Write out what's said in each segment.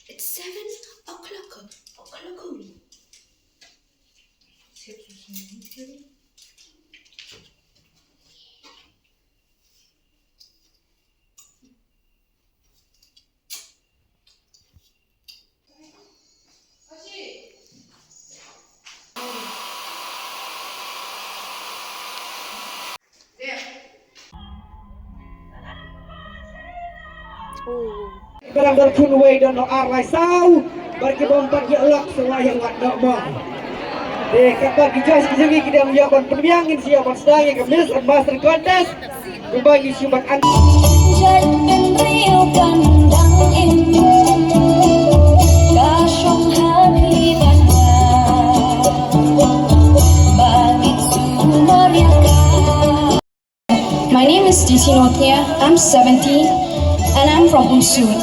It's 7 o'clock. Barang berpun way dono arai sau bagi bombat ya lak selayang wat dok mo de kabar gijas gijugi kita menjawab perbiangin siapa sedang yang kemis master contest berbagi siuman an My name is Lapynhun. I'm 17 and I'm from Unsun.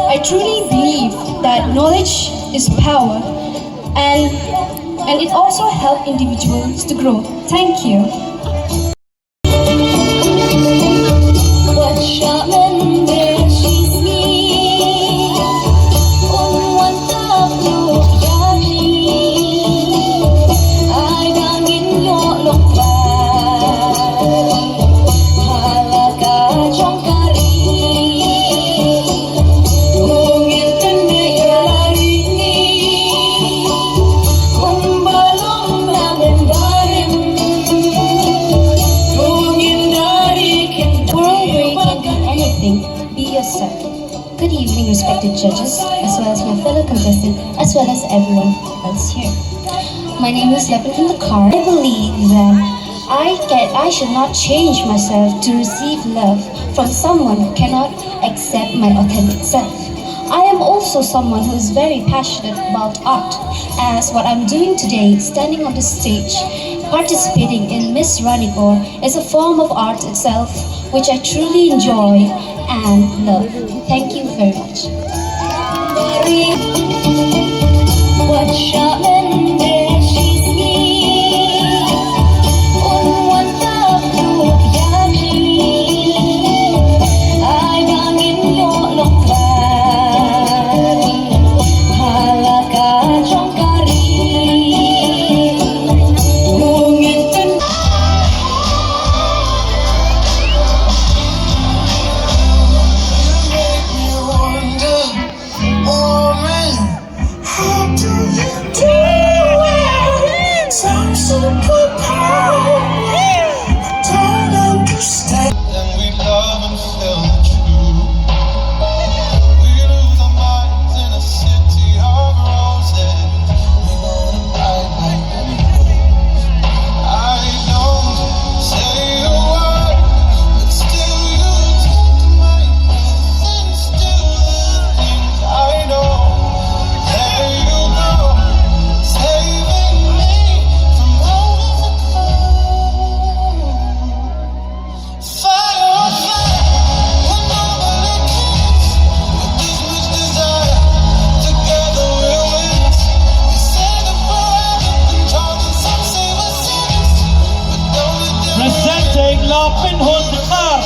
I truly believe that knowledge is power and it also helps individuals to grow. Thank you. Be yourself. Good evening, respected judges, as well as my fellow contestants, as well as everyone else here. My name is Lapynhun Dkhar. I believe that I should not change myself to receive love from someone who cannot accept my authentic self. I am also someone who is very passionate about art, as what I'm doing today, standing on the stage, participating in Miss Ranikor, is a form of art itself, which I truly enjoy and love. Thank you very much. Lapynhun Dkhar.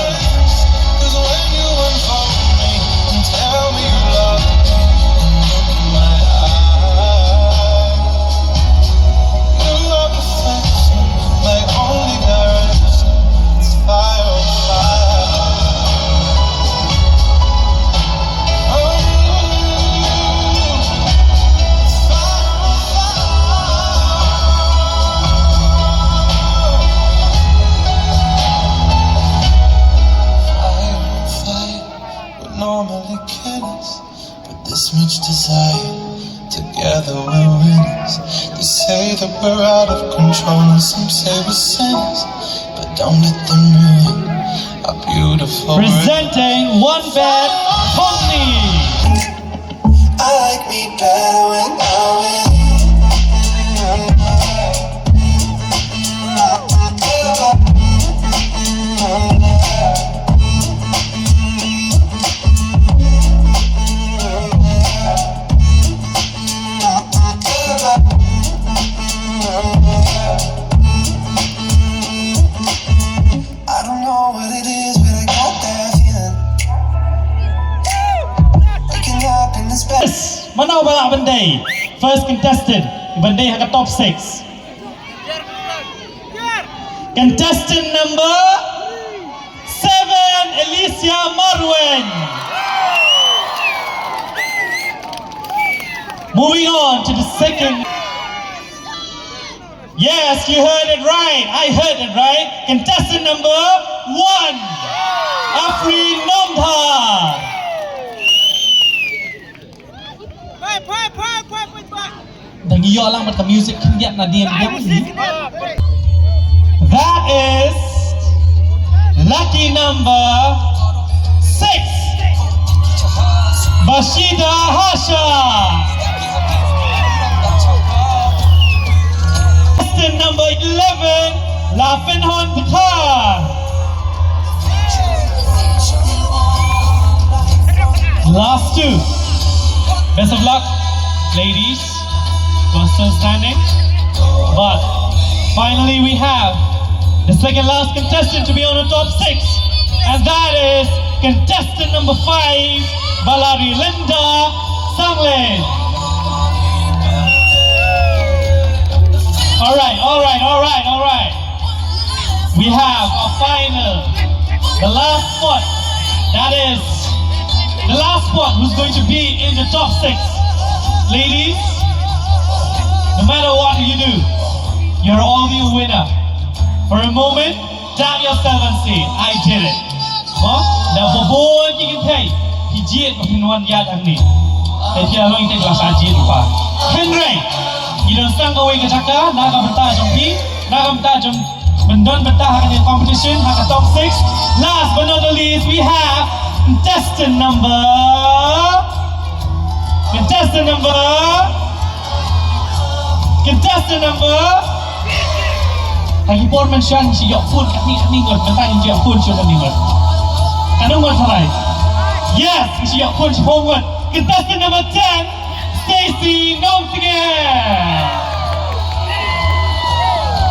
Normally killers, but this much desire. Together we're winners. They say that we're out of control, and some say we're sinners, but don't let them ruin our beautiful. Presenting one bad pony. I like me better when I'm with you. I don't know what it is, but I got that feeling. Mana bala bandai? First contestant, bandai haka top 6. Contestant number 7, Alicia Marwen. Moving on to the second. Yes, you heard it right. I heard it right. Contestant number 1, Lapynhun Dkhar. Dan iyo lang mat music kanya na diyan yang. That is lucky number 6, Bashida Hasha. Contestant number 11, Lapynhun Dkhar. Last 2. Best of luck, ladies. We're still standing. But finally we have the second last contestant to be on the top 6. And that is contestant number 5, Balari Linda Sanglin. Alright. We have a final, the last spot. That is the last spot who's going to be in the top 6. Ladies, no matter what you do, you're all the winner. For a moment, doubt yourself and say, I did it. Now, boy, you can pay. He did in 1 yard and me. If you're going to take a Henry, you don't stand away ke Dhaka, naga benta jompi, naga benta jom mendon benta haka in competition, haka top 6. Last but not the least, we have contestant number Lagi pun mention si yok pun kat ni ngot benta ni yok pun sudah ni ngot. Kanung ngot sarai. Yes, si yok pun si ngot. Contestant number 10, Stacy Nomtigan.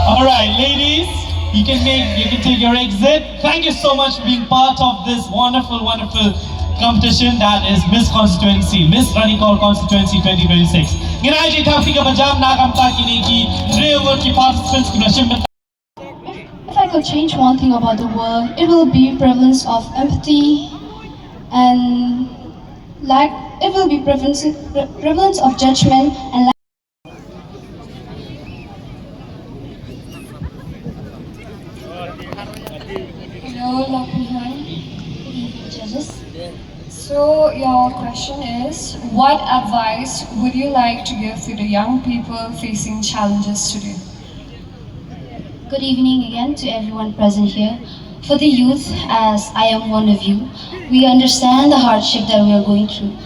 Alright, ladies, you can take your exit. Thank you so much for being part of this wonderful competition that is Miss Constituency, Miss Ranikor Constituency 2026. Ginaji kafi ka bajam nakamta kini ki real ki participants kuna shimben. If I could change one thing about the world, it will be prevalence of empathy and it will be prevalence of judgment and Hello, Lapynhun. Good evening, judges. So your question is, what advice would you like to give to the young people facing challenges today? good evening again to everyone present here. For the youth, as I am one of you, we understand the hardship that we are going through.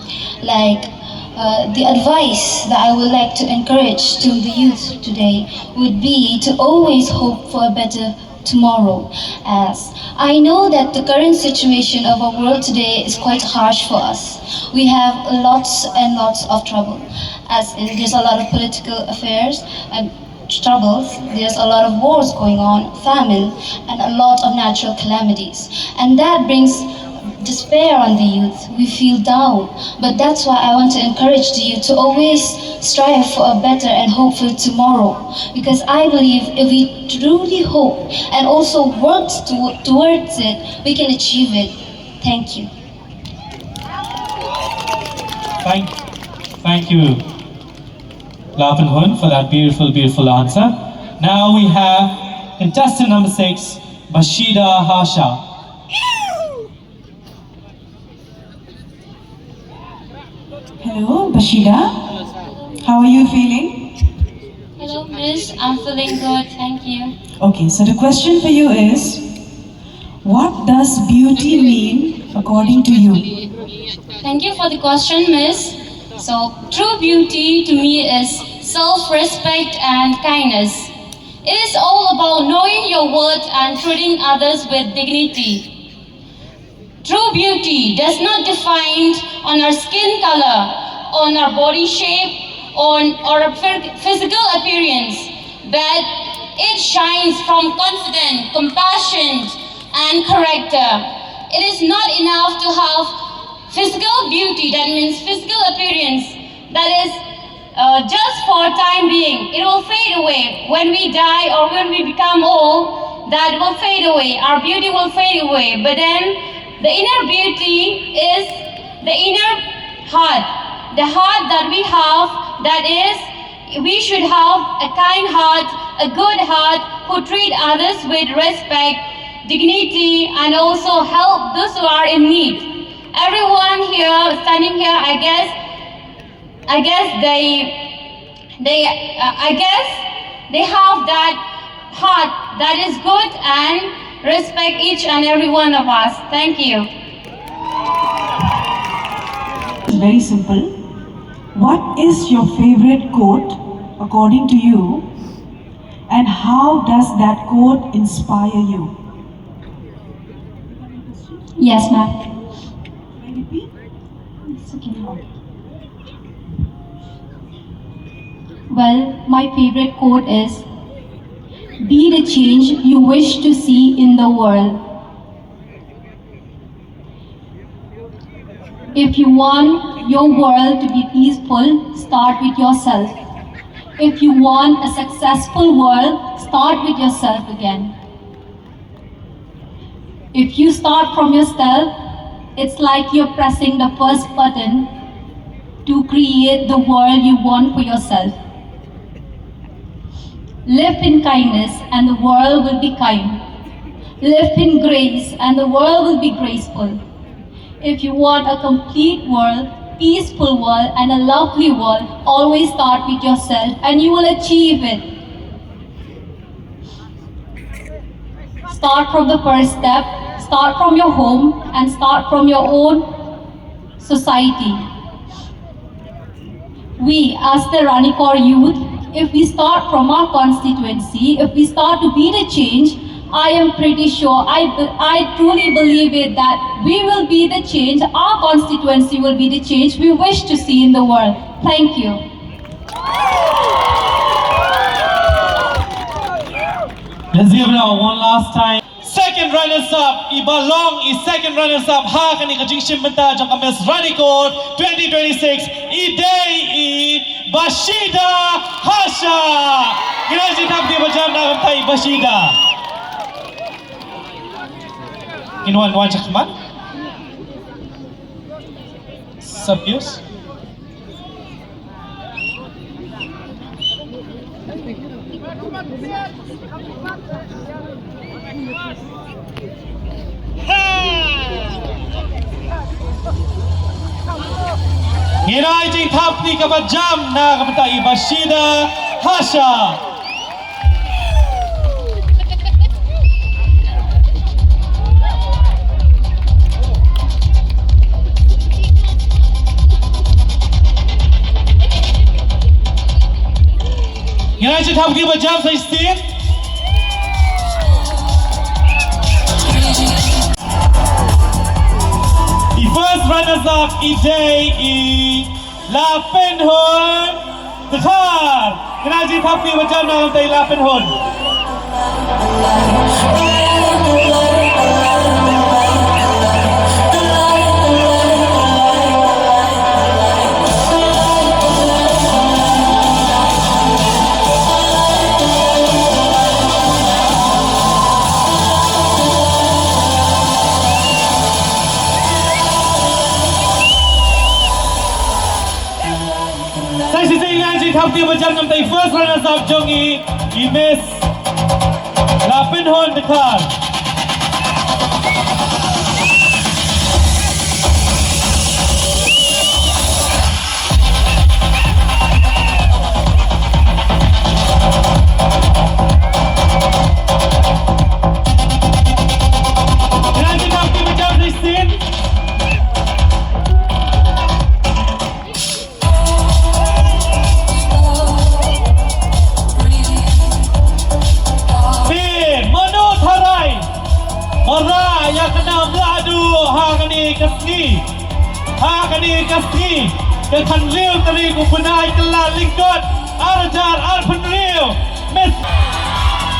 The advice that I would like to encourage to the youth today would be to always hope for a better tomorrow, as I know that the current situation of our world today is quite harsh for us. We have lots and lots of trouble, as in there's a lot of political affairs and troubles, there's a lot of wars going on, famine, and a lot of natural calamities. And that brings despair on the youth. We feel down. But that's why I want to encourage the youth to always strive for a better and hopeful tomorrow. Because I believe if we truly hope and also work towards it, we can achieve it. Thank you. Thank you, Lapynhun, for that beautiful answer. Now we have contestant number 6, Bashida Hasha. Hello, Bashida. How are you feeling? Hello, Miss. I'm feeling good. Thank you. Okay, so the question for you is, what does beauty mean according to you? Thank you for the question, Miss. So, true beauty to me is self-respect and kindness. It is all about knowing your worth and treating others with dignity. True beauty does not define on our skin color, on our body shape, on our physical appearance, but it shines from confidence, compassion, and character. It is not enough to have physical beauty, that means physical appearance, that is just for time being. It will fade away. When we die or when we become old, that will fade away. Our beauty will fade away. But then the inner beauty is the inner heart. The heart that we have, that is, we should have a kind heart, a good heart, who treat others with respect, dignity, and also help those who are in need. Everyone here, standing here, I guess they have that heart that is good and respect each and every one of us. Thank you. It's very simple. What is your favorite quote according to you, and how does that quote inspire you? Yes, ma'am. Well, my favorite quote is, "Be the change you wish to see in the world." If you want your world to be peaceful, start with yourself. If you want a successful world, start with yourself again. If you start from yourself, it's like you're pressing the first button to create the world you want for yourself. Live in kindness and the world will be kind. Live in grace and the world will be graceful. If you want a complete world, peaceful world, and a lovely world, always start with yourself and you will achieve it. Start from the first step, start from your home, and start from your own society. We, as the Ranikor youth, if we start from our constituency, if we start to be the change, I am pretty sure, I truly believe it, that we will be the change, our constituency will be the change we wish to see in the world. Thank you. Let's give it out one last time. Second runners-up, ibalong second runners-up haka ni kajing shimbenta jang kames ranikor 2026 idei Bashida Hasha. Grazie tapdi bajam na kamtai Bashida. In one chakman. Subuse. Hinay jing tapni kabajam na kamtai Bashida Hasha. Hinay jing tapni kabajam sa istin. The first runners-up is Lapynhun Dkhar. Grazie tapni bajam na kamtai Lapynhun. Tapni bajam namtai first runners-up jongi Miss Lapynhun Dkhar. Grazie tapni bajam sa istin. Ora yang kena beradu hakani kasni ke kanril tari ku punai kelar lingkot arjar arpenril Miss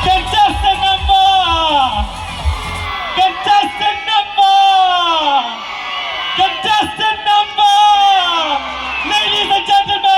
Contestant number, ladies and gentlemen.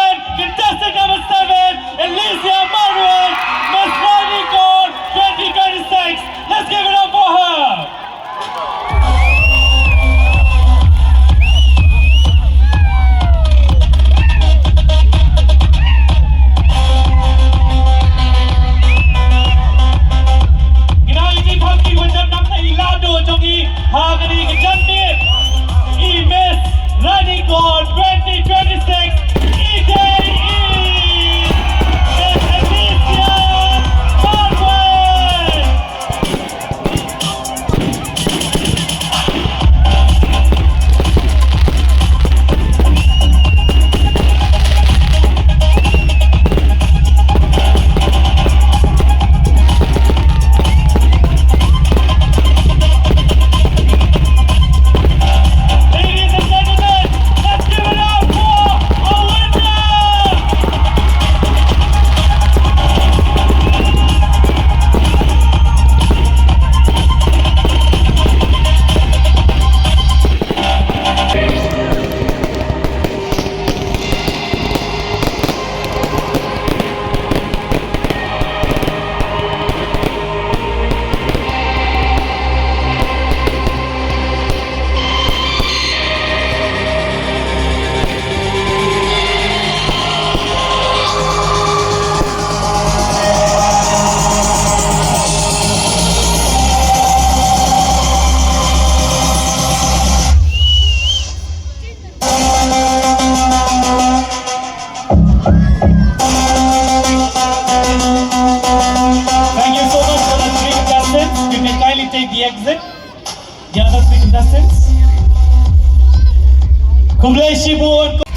take the exit. The other three contestants. Congratulations.